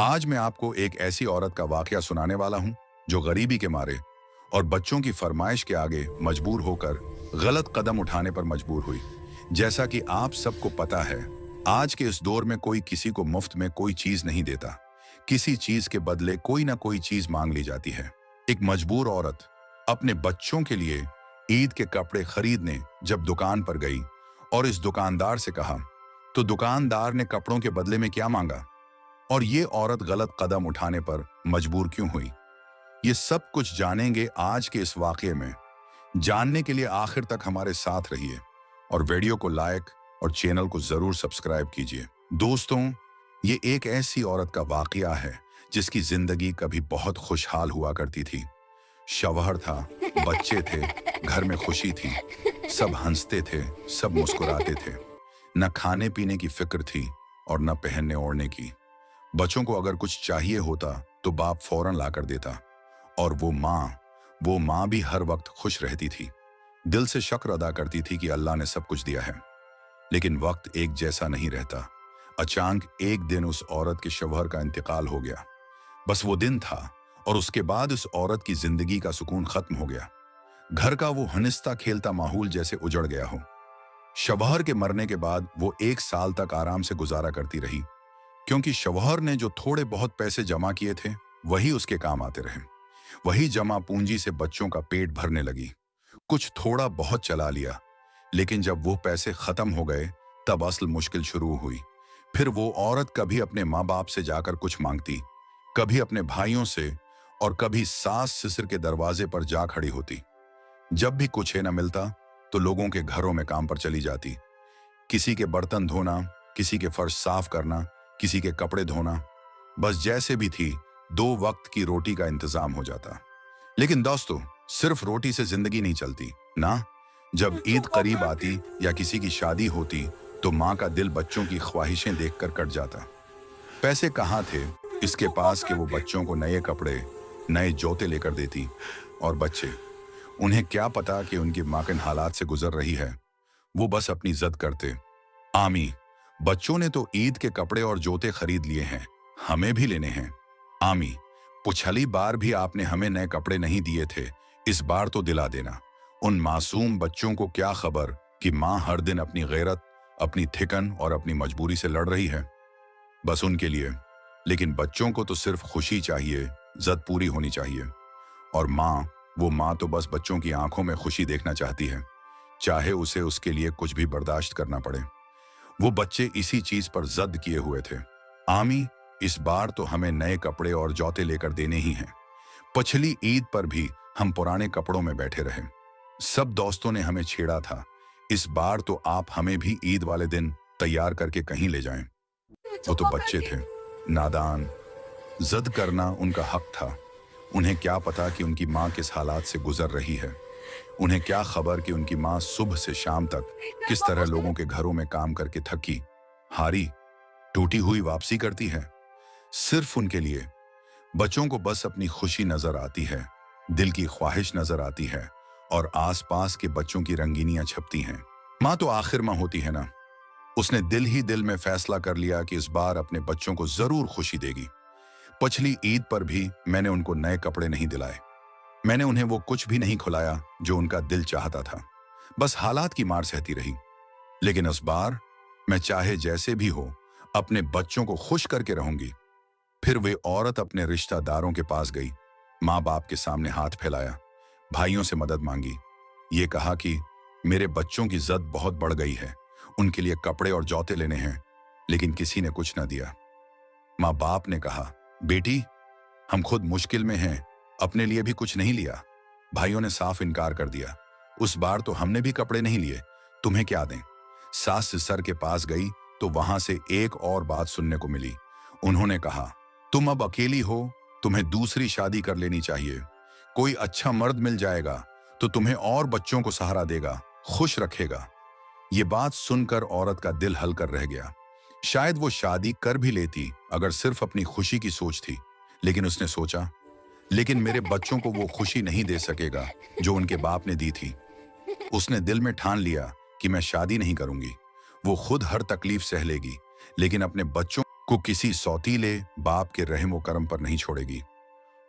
आज मैं आपको एक ऐसी औरत का वाकया सुनाने वाला हूं जो गरीबी के मारे और बच्चों की फरमाइश के आगे मजबूर होकर गलत कदम उठाने पर मजबूर हुई। जैसा कि आप सबको पता है, आज के इस दौर में कोई किसी को मुफ्त में कोई चीज नहीं देता। किसी चीज के बदले कोई ना कोई चीज मांग ली जाती है। एक मजबूर औरत अपने बच्चों के लिए ईद के कपड़े खरीदने जब दुकान पर गई और इस दुकानदार से कहा, तो दुकानदार ने कपड़ों के बदले में क्या मांगा और ये औरत गलत कदम उठाने पर मजबूर क्यों हुई, ये सब कुछ जानेंगे आज के इस वाकये में। जानने के लिए आखिर तक हमारे साथ रहिए और वीडियो को लाइक और चैनल को जरूर सब्सक्राइब कीजिए। दोस्तों, ये एक ऐसी औरत का वाकया है जिसकी जिंदगी कभी बहुत खुशहाल हुआ करती थी। शौहर था, बच्चे थे, घर में खुशी थी, सब हंसते थे, सब मुस्कुराते थे। न खाने पीने की फिक्र थी और न पहनने ओढ़ने की। बच्चों को अगर कुछ चाहिए होता तो बाप फौरन ला कर देता और वो माँ भी हर वक्त खुश रहती थी। दिल से शुक्र अदा करती थी कि अल्लाह ने सब कुछ दिया है। लेकिन वक्त एक जैसा नहीं रहता। अचानक एक दिन उस औरत के शौहर का इंतकाल हो गया। बस वो दिन था और उसके बाद उस औरत की जिंदगी का सुकून खत्म हो गया। घर का वो हंसता खेलता माहौल जैसे उजड़ गया हो। शौहर के मरने के बाद वो 1 साल तक आराम से गुजारा करती रही, क्योंकि शौहर ने जो थोड़े बहुत पैसे जमा किए थे वही उसके काम आते रहे। वही जमा पूंजी से बच्चों का पेट भरने लगी। कुछ थोड़ा बहुत चला लिया, लेकिन जब वो पैसे खत्म हो गए तब असल मुश्किल शुरू हुई। फिर वो औरत कभी अपने माँ बाप से जाकर कुछ मांगती, कभी अपने भाइयों से और कभी सास ससुर के दरवाजे पर जा खड़ी होती। जब भी कुछ न मिलता तो लोगों के घरों में काम पर चली जाती। किसी के बर्तन धोना, किसी के फर्श साफ करना, किसी के कपड़े धोना। बस जैसे भी थी 2 वक्त की रोटी का इंतजाम हो जाता। लेकिन दोस्तों, सिर्फ रोटी से जिंदगी नहीं चलती ना। जब ईद करीब आती या किसी की शादी होती तो माँ का दिल बच्चों की ख्वाहिशें देखकर कट जाता। पैसे कहाँ थे इसके पास कि वो बच्चों को नए कपड़े, नए जूते लेकर देती। और बच्चे, उन्हें क्या पता कि उनकी माँ किन हालात से गुजर रही है। वो बस अपनी जिद करते, आमी, बच्चों ने तो ईद के कपड़े और जूते खरीद लिए हैं, हमें भी लेने हैं। आमी, पिछली बार भी आपने हमें नए कपड़े नहीं दिए थे, इस बार तो दिला देना। उन मासूम बच्चों को क्या खबर कि माँ हर दिन अपनी गैरत, अपनी थिकन और अपनी मजबूरी से लड़ रही है, बस उनके लिए। लेकिन बच्चों को तो सिर्फ खुशी चाहिए, जिद पूरी होनी चाहिए। और वो माँ तो बस बच्चों की आंखों में खुशी देखना चाहती है, चाहे उसे उसके लिए कुछ भी बर्दाश्त करना पड़े। वो बच्चे इसी चीज पर जिद किए हुए थे। आमी, इस बार तो हमें नए कपड़े और जूते लेकर देने ही हैं। पिछली ईद पर भी हम पुराने कपड़ों में बैठे रहे, सब दोस्तों ने हमें छेड़ा था। इस बार तो आप हमें भी ईद वाले दिन तैयार करके कहीं ले जाएं। वो तो बच्चे थे, नादान, जिद करना उनका हक था। उन्हें क्या पता कि उनकी माँ किस हालात से गुजर रही है। उन्हें क्या खबर कि उनकी माँ सुबह से शाम तक किस तरह लोगों के घरों में काम करके थकी हारी टूटी हुई वापसी करती है। सिर्फ उनके लिए। बच्चों को बस अपनी खुशी नजर आती है, दिल की ख्वाहिश नजर आती है और आसपास के बच्चों की रंगीनियां छपती हैं। माँ तो आखिर माँ होती है ना। उसने दिल ही दिल में फैसला कर लिया कि इस बार अपने बच्चों को जरूर खुशी देगी। पिछली ईद पर भी मैंने उनको नए कपड़े नहीं दिलाए, मैंने उन्हें वो कुछ भी नहीं खिलाया जो उनका दिल चाहता था। बस हालात की मार सहती रही। लेकिन इस बार मैं चाहे जैसे भी हो अपने बच्चों को खुश करके रहूंगी। फिर वे औरत अपने रिश्तेदारों के पास गई, माँ बाप के सामने हाथ फैलाया, भाइयों से मदद मांगी। ये कहा कि मेरे बच्चों की जिद बहुत बढ़ गई है, उनके लिए कपड़े और जूते लेने हैं। लेकिन किसी ने कुछ न दिया। माँ बाप ने कहा, बेटी, हम खुद मुश्किल में हैं, अपने लिए भी कुछ नहीं लिया। भाइयों ने साफ इनकार कर दिया, उस बार तो हमने भी कपड़े नहीं लिए, तुम्हें क्या दें। सास ससुर के पास गई तो वहां से एक और बात सुनने को मिली। उन्होंने कहा, तुम अब अकेली हो, तुम्हें दूसरी शादी कर लेनी चाहिए। कोई अच्छा मर्द मिल जाएगा तो तुम्हें और बच्चों को सहारा देगा, खुश रखेगा। ये बात सुनकर औरत का दिल हल्का रह गया। शायद वो शादी कर भी लेती अगर सिर्फ अपनी खुशी की सोच थी। लेकिन उसने सोचा, लेकिन मेरे बच्चों को वो खुशी नहीं दे सकेगा जो उनके बाप ने दी थी। उसने दिल में ठान लिया कि मैं शादी नहीं करूंगी। वो खुद हर तकलीफ सह लेगी, लेकिन अपने बच्चों को किसी सौतीले बाप के रहम व करम पर नहीं छोड़ेगी।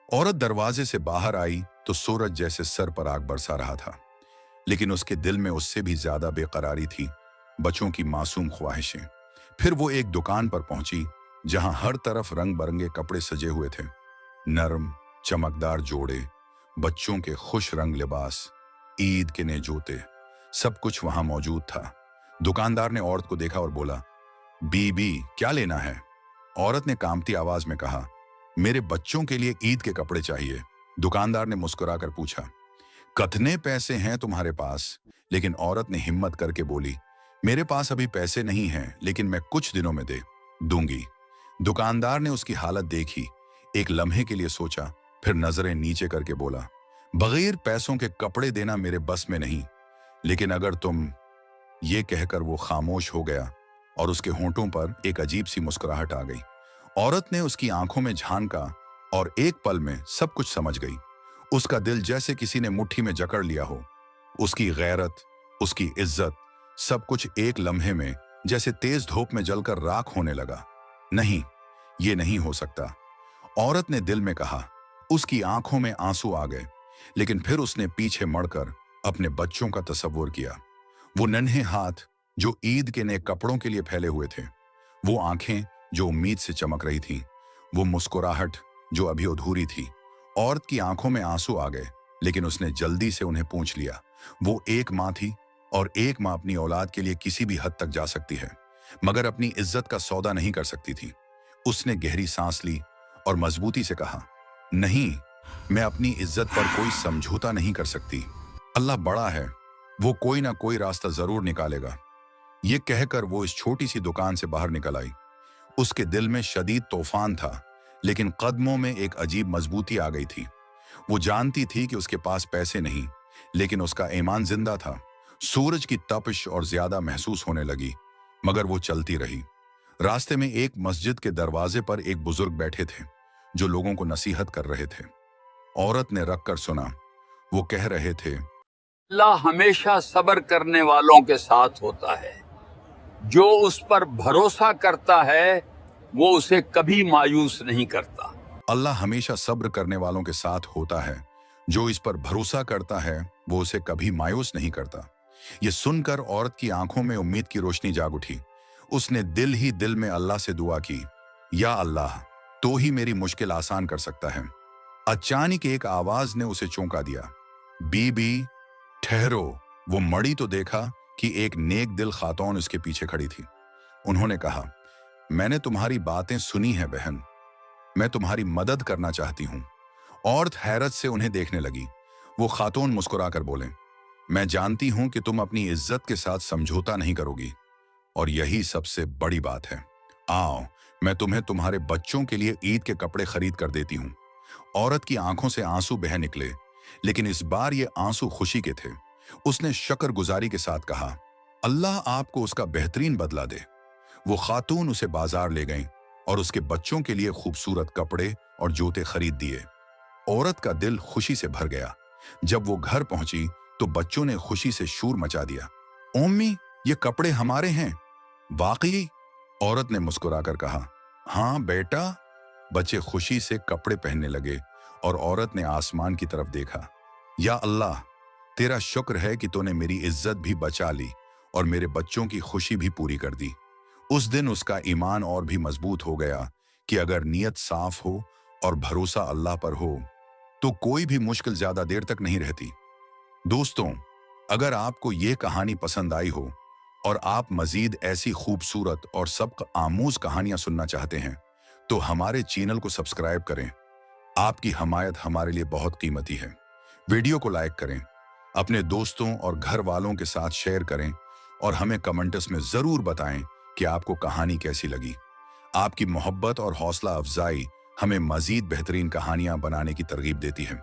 औरत दरवाजे से बाहर आई तो सूरज जैसे सर पर आग बरसा रहा था, लेकिन उसके दिल में उससे भी ज्यादा बेकरारी थी बच्चों की मासूम ख्वाहिशें। फिर वो एक दुकान पर पहुंची जहां हर तरफ रंग बरंगे कपड़े सजे हुए थे। नरम चमकदार जोड़े, बच्चों के खुश रंग लिबास, ईद के नए जूते, सब कुछ वहां मौजूद था। दुकानदार ने औरत को देखा और बोला, बीबी क्या लेना है? औरत ने कांपती आवाज में कहा, मेरे बच्चों के लिए ईद के कपड़े चाहिए। दुकानदार ने मुस्कुराकर पूछा, कितने पैसे हैं तुम्हारे पास? लेकिन औरत ने हिम्मत करके बोली, मेरे पास अभी पैसे नहीं हैं, लेकिन मैं कुछ दिनों में दे दूंगी। दुकानदार ने उसकी हालत देखी, एक लम्हे के लिए सोचा, फिर नजरें नीचे करके बोला, बगैर पैसों के कपड़े देना मेरे बस में नहीं, लेकिन अगर तुम। ये कहकर वो खामोश हो गया और उसके होंठों पर एक अजीब सी मुस्कुराहट आ गई। औरत ने उसकी आंखों में झांका और एक पल में सब कुछ समझ गई। उसका दिल जैसे किसी ने मुट्ठी में जकड़ लिया हो। उसकी गैरत, उसकी इज्जत, सब कुछ एक लम्हे में जैसे तेज धूप में जलकर राख होने लगा। नहीं, ये नहीं हो सकता, औरत ने दिल में कहा। उसकी आंखों में आंसू आ गए, लेकिन फिर उसने पीछे मुड़कर अपने बच्चों का तसव्वुर किया। वो नन्हे हाथ जो ईद के नए कपड़ों के लिए फैले हुए थे, वो आंखें जो उम्मीद से चमक रही थीं, वो मुस्कुराहट जो अभी अधूरी थी। औरत की आंखों में आंसू आ गए, लेकिन उसने जल्दी से उन्हें पूछ लिया। वो एक माँ थी और एक माँ अपनी औलाद के लिए किसी भी हद तक जा सकती है, मगर अपनी इज्जत का सौदा नहीं कर सकती थी। उसने गहरी सांस ली और मजबूती से कहा, नहीं, मैं अपनी इज्जत पर कोई समझौता नहीं कर सकती। अल्लाह बड़ा है, वो कोई ना कोई रास्ता जरूर निकालेगा। ये कहकर वो इस छोटी सी दुकान से बाहर निकल आई। उसके दिल में शदीद तूफान था, लेकिन कदमों में एक अजीब मजबूती आ गई थी। वो जानती थी कि उसके पास पैसे नहीं, लेकिन उसका ईमान जिंदा था। सूरज की तपिश और ज्यादा महसूस होने लगी, मगर वो चलती रही। रास्ते में एक मस्जिद के दरवाजे पर एक बुजुर्ग बैठे थे जो लोगों को नसीहत कर रहे थे। औरत ने रख कर सुना। वो कह रहे थे, अल्लाह हमेशा सब्र करने वालों के साथ होता है। जो उस पर भरोसा करता है वो उसे कभी मायूस नहीं करता। अल्लाह हमेशा सब्र करने वालों के साथ होता है। जो इस पर भरोसा करता है वो उसे कभी मायूस नहीं करता। ये सुनकर औरत की आंखों में उम्मीद की रोशनी जाग उठी। उसने दिल ही दिल में अल्लाह से दुआ की, या अल्लाह, तो ही मेरी मुश्किल आसान कर सकता है। अचानक एक आवाज ने उसे चौंका दिया, बीबी ठहरो। वो मड़ी तो देखा कि एक नेक दिल खातून उसके पीछे खड़ी थी। उन्होंने कहा, मैंने तुम्हारी बातें सुनी है बहन, मैं तुम्हारी मदद करना चाहती हूँ। औरत हैरत से उन्हें देखने लगी। वो खातून मुस्कुराकर बोले, मैं जानती हूं कि तुम अपनी इज्जत के साथ समझौता नहीं करोगी, और यही सबसे बड़ी बात है। आओ, मैं तुम्हें तुम्हारे बच्चों के लिए ईद के कपड़े खरीद कर देती हूँ। औरत की आंखों से आंसू बह निकले, लेकिन इस बार ये आंसू खुशी के थे। उसने शुक्रगुजारी के साथ कहा, अल्लाह आपको उसका बेहतरीन बदला दे। वो खातून उसे बाजार ले गईं और उसके बच्चों के लिए खूबसूरत कपड़े और जूते खरीद दिए। औरत का दिल खुशी से भर गया। जब वो घर पहुंची तो बच्चों ने खुशी से शोर मचा दिया, उम्मी, ये कपड़े हमारे हैं? वाकई? औरत ने मुस्कुराकर कहा, हाँ बेटा। बच्चे खुशी से कपड़े पहनने लगे और औरत ने आसमान की तरफ देखा। या अल्लाह, तेरा शुक्र है कि तूने मेरी इज्जत भी बचा ली और मेरे बच्चों की खुशी भी पूरी कर दी। उस दिन उसका ईमान और भी मजबूत हो गया कि अगर नीयत साफ हो और भरोसा अल्लाह पर हो तो कोई भी मुश्किल ज्यादा देर तक नहीं रहती। दोस्तों, अगर आपको ये कहानी पसंद आई हो और आप मजीद ऐसी खूबसूरत और सबक आमूज कहानियां सुनना चाहते हैं तो हमारे चैनल को सब्सक्राइब करें। आपकी हमायत हमारे लिए बहुत कीमती है। वीडियो को लाइक करें, अपने दोस्तों और घर वालों के साथ शेयर करें और हमें कमेंट्स में जरूर बताएं कि आपको कहानी कैसी लगी। आपकी मोहब्बत और हौसला अफजाई हमें मजीद बेहतरीन कहानियां बनाने की तरगीब देती है।